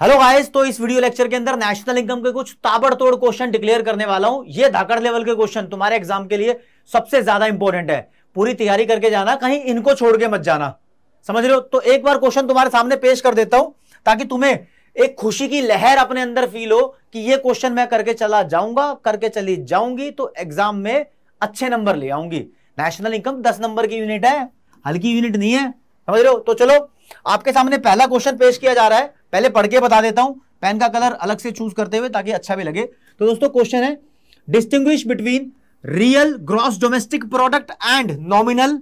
Hello guys, तो इस video lecture के अंदर नेशनल इनकम के कुछ ताबड़तोड़ क्वेश्चन डिक्लेयर करने वाला हूं। ये धाकड़ लेवल के क्वेश्चन तुम्हारे एग्जाम के लिए सबसे ज्यादा इंपॉर्टेंट है। पूरी तैयारी करके जाना, कहीं इनको छोड़ के मत जाना, समझ रहे हो। तो एक बार क्वेश्चन तुम्हारे सामने पेश कर देता हूं ताकि तुम्हें एक खुशी की लहर अपने अंदर फील हो कि ये क्वेश्चन मैं करके चला जाऊंगा, करके चली जाऊंगी तो एग्जाम में अच्छे नंबर ले आऊंगी। नेशनल इनकम 10 नंबर की यूनिट है, हल्की यूनिट नहीं है, समझ रहे हो। तो चलो आपके सामने पहला क्वेश्चन पेश किया जा रहा है, पहले पढ़ के बता देता हूं, पेन का कलर अलग से चूज करते हुए ताकि अच्छा भी लगे। तो दोस्तों क्वेश्चन है, distinguish between real gross domestic product and nominal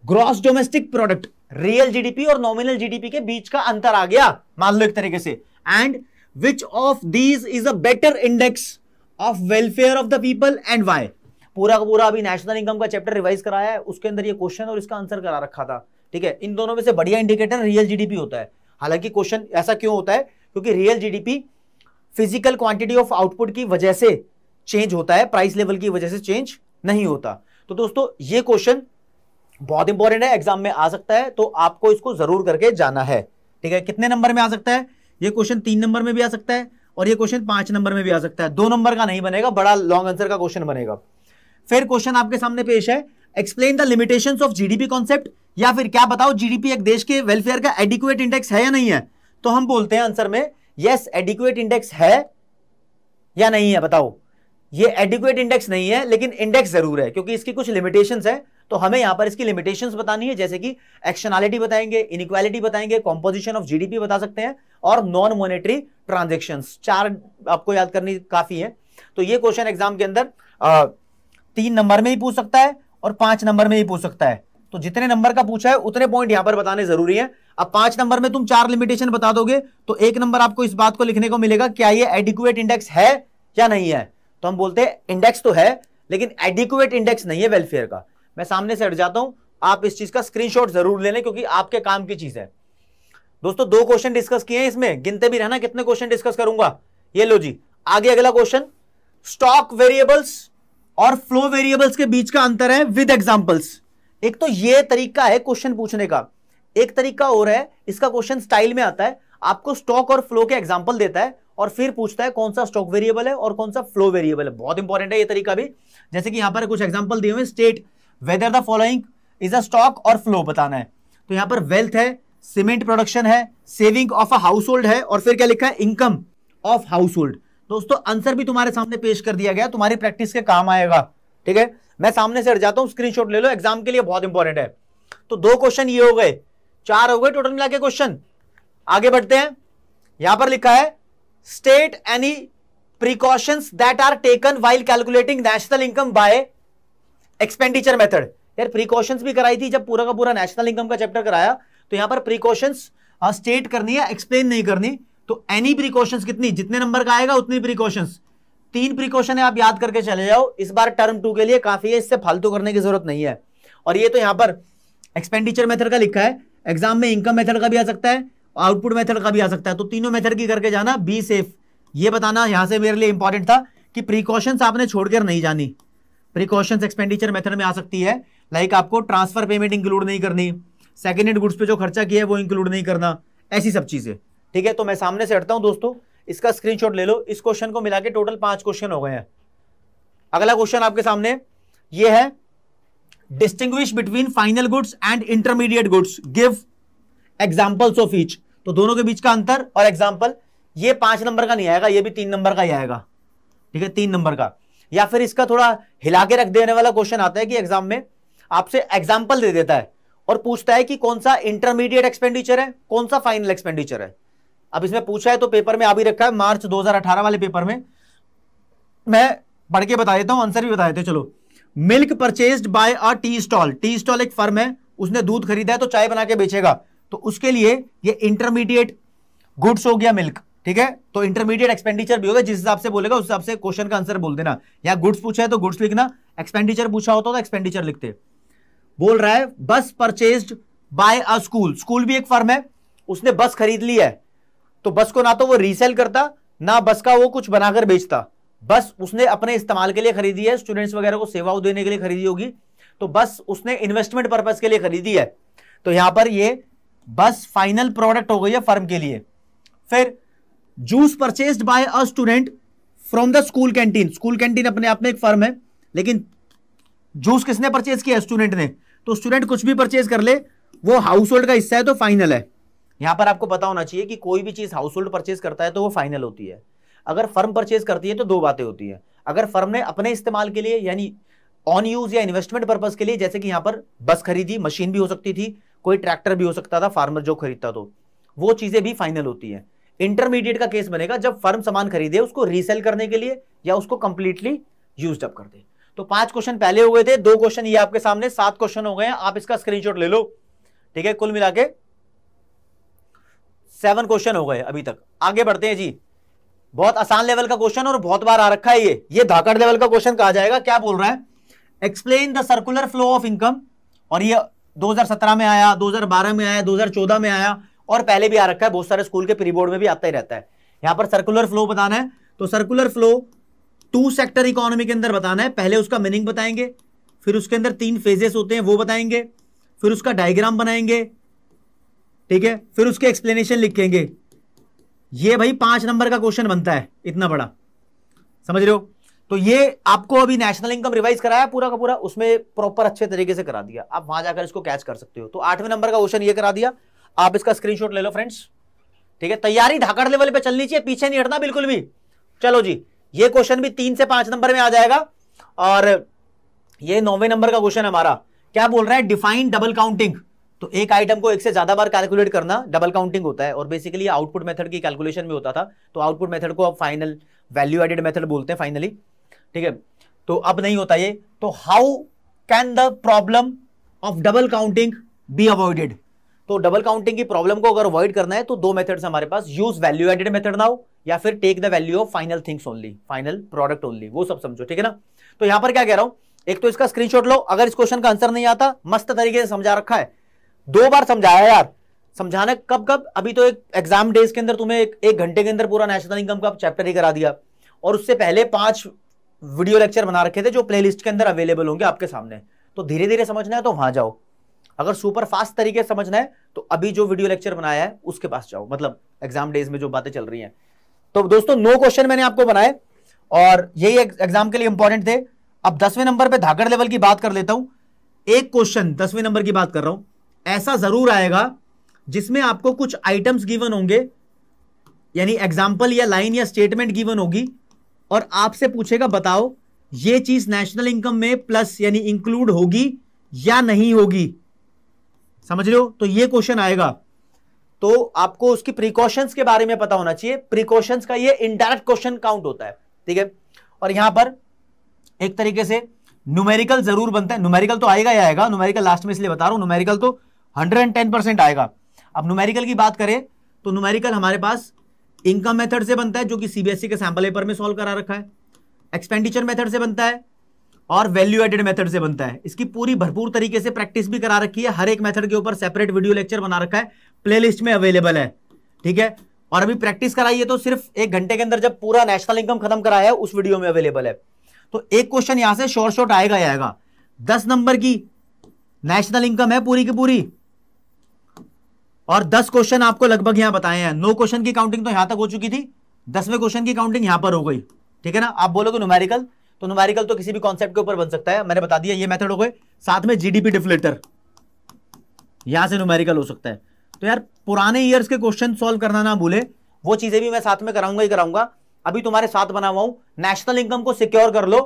gross domestic product. Real GDP और नॉमिनल जीडीपी के बीच का अंतर आ गया, मान लो एक तरीके से। And which of these is a better index of welfare of the people and why. पूरा का पूरा अभी नेशनल इनकम का चैप्टर रिवाइज कराया है, उसके अंदर ये क्वेश्चन और इसका आंसर करा रखा था, ठीक है। इन दोनों में से बढ़िया इंडिकेटर रियल जीडीपी होता है। हालांकि क्वेश्चन ऐसा क्यों होता है, क्योंकि real GDP physical quantity of output की वजह से चेंज होता है, प्राइस लेवल की वजह से चेंज नहीं होता। तो दोस्तों ये क्वेश्चन बहुत इंपॉर्टेंट है, एग्जाम में आ सकता है, तो आपको इसको जरूर करके जाना है, ठीक है। कितने नंबर में आ सकता है ये क्वेश्चन? 3 नंबर में भी आ सकता है और ये क्वेश्चन 5 नंबर में भी आ सकता है। 2 नंबर का नहीं बनेगा, बड़ा लॉन्ग आंसर का क्वेश्चन बनेगा। फिर क्वेश्चन आपके सामने पेश है, explain the limitations of GDP concept, या फिर क्या बताओ जीडीपी एक देश के वेलफेयर का एडिक्वेट इंडेक्स है या नहीं है। तो हम बोलते हैं आंसर में यस, एडिक्वेट इंडेक्स है या नहीं है, बताओ। ये एडिक्वेट इंडेक्स नहीं है लेकिन इंडेक्स जरूर है, क्योंकि इसकी कुछ लिमिटेशंस है। तो हमें यहां पर इसकी लिमिटेशंस बतानी है, जैसे कि एक्शनैलिटी बताएंगे, इनइक्वालिटी बताएंगे, कॉम्पोजिशन ऑफ जीडीपी बता सकते हैं और नॉन मॉनेटरी ट्रांजैक्शंस। 4 आपको याद करनी काफी है। तो ये क्वेश्चन एग्जाम के अंदर 3 नंबर में ही पूछ सकता है और 5 नंबर में ही पूछ सकता है। तो जितने नंबर का पूछा है उतने पॉइंट यहां पर बताने जरूरी है। अब 5 नंबर में तुम 4 लिमिटेशन बता दोगे तो 1 नंबर आपको इस बात को लिखने को मिलेगा, क्या ये एडिक्वेट इंडेक्स है या नहीं है। तो हम बोलते हैं इंडेक्स तो है लेकिन एडिक्वेट इंडेक्स नहीं है वेलफेयर का। मैं सामने से हट जाता हूं, आप इस चीज का स्क्रीनशॉट जरूर ले लें क्योंकि आपके काम की चीज है। दोस्तों 2 क्वेश्चन डिस्कस किए हैं, इसमें गिनते भी रहना कितने क्वेश्चन डिस्कस करूंगा। ये लो जी, आगे अगला क्वेश्चन, स्टॉक वेरिएबल्स और फ्लो वेरिएबल्स के बीच का अंतर है विद एग्जांपल्स। एक तो ये तरीका है क्वेश्चन पूछने का, एक तरीका और है, इसका क्वेश्चन स्टाइल में आता है, आपको स्टॉक और फ्लो के एग्जांपल देता है और फिर पूछता है कौन सा स्टॉक वेरिएबल है और कौन सा फ्लो वेरिएबल है। बहुत इंपॉर्टेंट है ये तरीका भी। जैसे कि यहां पर कुछ एग्जांपल दिए हुए, state whether the following is a stock और फ्लो बताना है। तो यहां पर वेल्थ है, सीमेंट प्रोडक्शन है, saving of a house hold है और फिर क्या लिखा है, इनकम ऑफ हाउस होल्ड। दोस्तों आंसर भी तुम्हारे सामने पेश कर दिया गया, तुम्हारी प्रैक्टिस के काम आएगा, ठीक है। मैं सामने से हट जाता हूं, स्क्रीनशॉट ले लो, एग्जाम के लिए बहुत इंपॉर्टेंट है। तो 2 क्वेश्चन ये हो गए, 4 हो गए टोटल मिला के क्वेश्चन। आगे बढ़ते हैं, यहां पर लिखा है state any precautions that are taken while calculating national income by expenditure method. यार प्रिकॉशंस भी कराई थी जब पूरा का पूरा नेशनल इनकम का चैप्टर कराया, तो यहां पर प्रिकॉशंस स्टेट करनी है, एक्सप्लेन नहीं करनी। तो एनी प्रिकॉशंस कितनी, जितने नंबर का आएगा उतनी प्रिकॉशंस। 3 प्रिकॉशन है, आप याद करके चले जाओ, इस बार टर्म 2 के लिए काफी है, इससे फालतू करने की जरूरत नहीं है। और ये तो यहां पर एक्सपेंडिचर मेथड का लिखा है, एग्जाम में इनकम मेथड का भी आ सकता है, आउटपुट मेथड का भी आ सकता है। तो तीनों मेथड की करके जाना, बी सेफ। ये बताना यहां से मेरे लिए इंपॉर्टेंट था कि प्रिकॉशंस आपने छोड़कर नहीं जानी। प्रिकॉशंस एक्सपेंडिचर मेथड में आ सकती है, लाइक आपको ट्रांसफर पेमेंट इंक्लूड नहीं करनी, सेकेंड हैंड गुड्स पे जो खर्चा किया है वो इंक्लूड नहीं करना, ऐसी सब चीजें, ठीक है। तो मैं सामने से हटता हूं दोस्तों, इसका स्क्रीनशॉट ले लो। इस क्वेश्चन को मिला के टोटल 5 क्वेश्चन हो गए हैं। अगला क्वेश्चन आपके सामने ये है, distinguish between final goods and intermediate goods, give examples of each. तो दोनों के बीच का अंतर और एग्जांपल। ये 5 नंबर का नहीं आएगा, ये भी 3 नंबर का ही आएगा, ठीक है, 3 नंबर का। या फिर इसका थोड़ा हिला के रख देने वाला क्वेश्चन आता है कि एग्जाम में आपसे एग्जाम्पल दे देता है और पूछता है कि कौन सा इंटरमीडिएट एक्सपेंडिचर है, कौन सा फाइनल एक्सपेंडिचर है। अब इसमें पूछा है तो पेपर में आ भी रखा है, मार्च 2018 वाले पेपर में। मैं पढ़ के बता देता हूं, आंसर भी बता देते। चलो, मिल्क परचेज्ड बाय अ टी स्टॉल। टी स्टॉल एक फर्म है, उसने दूध खरीदा है तो चाय बना के बेचेगा, तो उसके लिए ये इंटरमीडिएट गुड्स हो गया मिल्क, ठीक है। तो इंटरमीडिएट एक्सपेंडिचर भी होगा, जिस हिसाब से बोलेगा उस हिसाब से क्वेश्चन का आंसर बोल देना। या गुड्स पूछा है तो गुड्स लिखना, एक्सपेंडिचर पूछा होता तो एक्सपेंडिचर लिखते। बोल रहा है बस परचेज्ड बाय अ स्कूल। स्कूल भी एक फर्म है, उसने बस खरीद ली है, तो बस को ना तो वो रीसेल करता, ना बस का वो कुछ बनाकर बेचता। बस उसने अपने इस्तेमाल के लिए खरीदी है, स्टूडेंट्स वगैरह को सेवाओं देने के लिए खरीदी होगी, तो बस उसने इन्वेस्टमेंट पर्पस के लिए खरीदी है। तो यहां पर ये बस फाइनल प्रोडक्ट हो गई है फर्म के लिए। फिर juice purchased bye a student from the school canteen, school canteen अपने आप में एक फर्म है, लेकिन जूस किसने परचेज किया? स्टूडेंट ने। तो स्टूडेंट कुछ भी परचेज कर ले, वो हाउस होल्ड का हिस्सा है तो फाइनल है। यहां पर आपको पता होना चाहिए कि कोई भी चीज हाउस होल्ड परचेज करता है तो वो फाइनल होती है। अगर फर्म परचेज करती है तो दो बातें होती है। अगर फर्म ने अपने इस्तेमाल के लिए यानी ऑन यूज या इन्वेस्टमेंट पर्पज के लिए, जैसे कि यहां पर बस खरीदी, मशीन भी हो सकती थी, कोई ट्रैक्टर भी हो सकता था, फार्मर जो खरीदता, तो वो चीजें भी फाइनल होती है। इंटरमीडिएट का केस बनेगा जब फर्म सामान खरीदे उसको रीसेल करने के लिए या उसको कंप्लीटली यूज्ड अप कर दे। तो 5 क्वेश्चन पहले हो गए थे, 2 क्वेश्चन ये आपके सामने, 7 क्वेश्चन हो गए हैं। आप इसका स्क्रीनशॉट ले लो, ठीक है। कुल मिला के 7 क्वेश्चन हो गए अभी तक। आगे बढ़ते हैं जी। बहुत आसान लेवल का क्वेश्चन और बहुत बार आ रखा है ये धाकड़ लेवल का क्वेश्चन कहा जाएगा। क्या बोल रहा है? Explain the circular flow of income. और ये 2017 में आया, 2012 में आया, 2014 में आया और पहले भी आ रखा है, बहुत सारे स्कूल के प्री बोर्ड में भी आता ही रहता है। यहां पर सर्कुलर फ्लो बताना है, तो सर्कुलर फ्लो 2 सेक्टर इकोनॉमी के अंदर बताना है। पहले उसका मीनिंग बताएंगे, फिर उसके अंदर 3 फेजेस होते हैं वो बताएंगे, फिर उसका डायग्राम बनाएंगे, ठीक है, फिर उसके एक्सप्लेनेशन लिखेंगे। ये भाई 5 नंबर का क्वेश्चन बनता है, इतना बड़ा, समझ रहे हो? तो ये आपको अभी नेशनल इनकम रिवाइज कराया पूरा का पूरा, उसमें प्रॉपर अच्छे तरीके से करा दिया। आप वहां जाकर इसको कैच कर सकते हो। तो 8वें नंबर का क्वेश्चन ये करा दिया, आप इसका स्क्रीनशॉट ले लो फ्रेंड्स, ठीक है। तैयारी धाकड़ लेवल पे चलनी चाहिए, पीछे नहीं हटना बिल्कुल भी। चलो जी, ये क्वेश्चन भी 3 से 5 नंबर में आ जाएगा। और ये 9वें नंबर का क्वेश्चन हमारा क्या बोल रहा है? Define double counting. तो एक आइटम को एक से ज्यादा बार कैलकुलेट करना डबल काउंटिंग होता है, और बेसिकली आउटपुट मेथड की कैलकुलेशन में होता था। तो आउटपुट मेथड को अब फाइनल वैल्यू एडेड मेथड बोलते हैं फाइनली, ठीक है। तो अब नहीं होता ये। तो how can the problem of double counting be avoided? तो डबल काउंटिंग की प्रॉब्लम को अगर अवॉइड करना है तो 2 मेथड्स हमारे पास, use value added method now या फिर take the value of final things only, final product only, वो सब समझो, ठीक है ना। तो यहां पर क्या कह रहा हूं, एक तो इसका स्क्रीनशॉट लो। अगर इस क्वेश्चन का आंसर नहीं आता, मस्त तरीके से समझा रखा है, 2 बार समझाया यार। समझाना कब कब? अभी तो एक एग्जाम डेज के अंदर तुम्हें 1 घंटे के अंदर पूरा नेशनल इनकम का चैप्टर ही करा दिया, और उससे पहले 5 वीडियो लेक्चर बना रखे थे जो प्लेलिस्ट के अंदर अवेलेबल होंगे आपके सामने। तो धीरे धीरे समझना है तो वहां जाओ, अगर सुपर फास्ट तरीके से समझना है तो अभी जो वीडियो लेक्चर बनाया है उसके पास जाओ, मतलब एग्जाम डेज में जो बातें चल रही हैं। तो दोस्तों 9 क्वेश्चन मैंने आपको बनाए और यही एग्जाम के लिए इंपॉर्टेंट थे। अब 10वें नंबर पे धाकड़ लेवल की बात कर लेता हूं। एक क्वेश्चन 10वें नंबर की बात कर रहा हूं, ऐसा जरूर आएगा जिसमें आपको कुछ आइटम्स गिवन होंगे, यानी एग्जाम्पल या लाइन या स्टेटमेंट गिवन होगी, और आपसे पूछेगा बताओ ये चीज नेशनल इनकम में प्लस यानी इंक्लूड होगी या नहीं होगी, समझ रहे हो? तो ये क्वेश्चन आएगा, तो आपको उसकी प्रिकॉशंस के बारे में पता होना चाहिए। प्रिकॉशंस का ये इनडायरेक्ट क्वेश्चन काउंट होता है, ठीक है। और यहां पर एक तरीके से न्यूमेरिकल जरूर बनता है, न्यूमेरिकल तो आएगा ही आएगा, न्यूमेरिकल लास्ट में इसलिए बता रहा हूं, न्यूमेरिकल तो 110% आएगा। अब न्यूमेरिकल की बात करें तो न्यूमेरिकल हमारे पास इनकम मेथड से बनता है, जो कि सीबीएसई के सैंपल पेपर में सॉल्व करा रखा है, एक्सपेंडिचर मेथड से बनता है और वैल्यू एडेड मेथड से बनता है। इसकी पूरी भरपूर तरीके से प्रैक्टिस भी करा रखी है, हर एक मेथड के ऊपर सेपरेट वीडियो लेक्चर बना रखा है, प्लेलिस्ट में अवेलेबल है, ठीक है। और अभी प्रैक्टिस कराइए तो सिर्फ 1 घंटे के अंदर जब पूरा नेशनल इनकम खत्म कराया है उस वीडियो में अवेलेबल है। तो एक क्वेश्चन यहां से शॉर्ट आएगा ही आएगा। 10 नंबर की नेशनल इनकम है पूरी की पूरी, और 10 क्वेश्चन आपको लगभग यहां बताए हैं। 9 क्वेश्चन की काउंटिंग तो यहां तक हो चुकी थी, 10वें क्वेश्चन की काउंटिंग यहां पर हो गई, ठीक है ना। आप बोलोगे न्यूमेरिकल, तो न्यूमेरिकल तो किसी भी कॉन्सेप्ट के ऊपर बन सकता है, मैंने बता दिया ये मेथड हो गए। साथ में जीडीपी डिफ्लेटर, यहां से न्यूमेरिकल हो सकता है। तो यार पुराने ईयर्स के क्वेश्चन सॉल्व करना ना भूले, वो चीजें भी मैं साथ में कराऊंगा ही कराऊंगा। अभी तुम्हारे साथ बना हुआ हूं, नेशनल इनकम को सिक्योर कर लो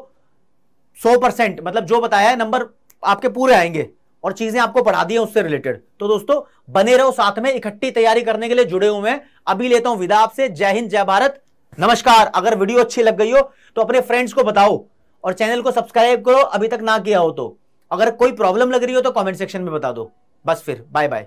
100%, मतलब जो बताया है नंबर आपके पूरे आएंगे और चीजें आपको पढ़ा दी है उससे रिलेटेड। तो दोस्तों बने रहो साथ में, इकट्ठी तैयारी करने के लिए जुड़े हुए हैं। अभी लेता हूं विदा आपसे, जय हिंद जय भारत, नमस्कार। अगर वीडियो अच्छी लग गई हो तो अपने फ्रेंड्स को बताओ और चैनल को सब्सक्राइब करो अभी तक ना किया हो तो। अगर कोई प्रॉब्लम लग रही हो तो कमेंट सेक्शन में बता दो। बस फिर बाय बाय।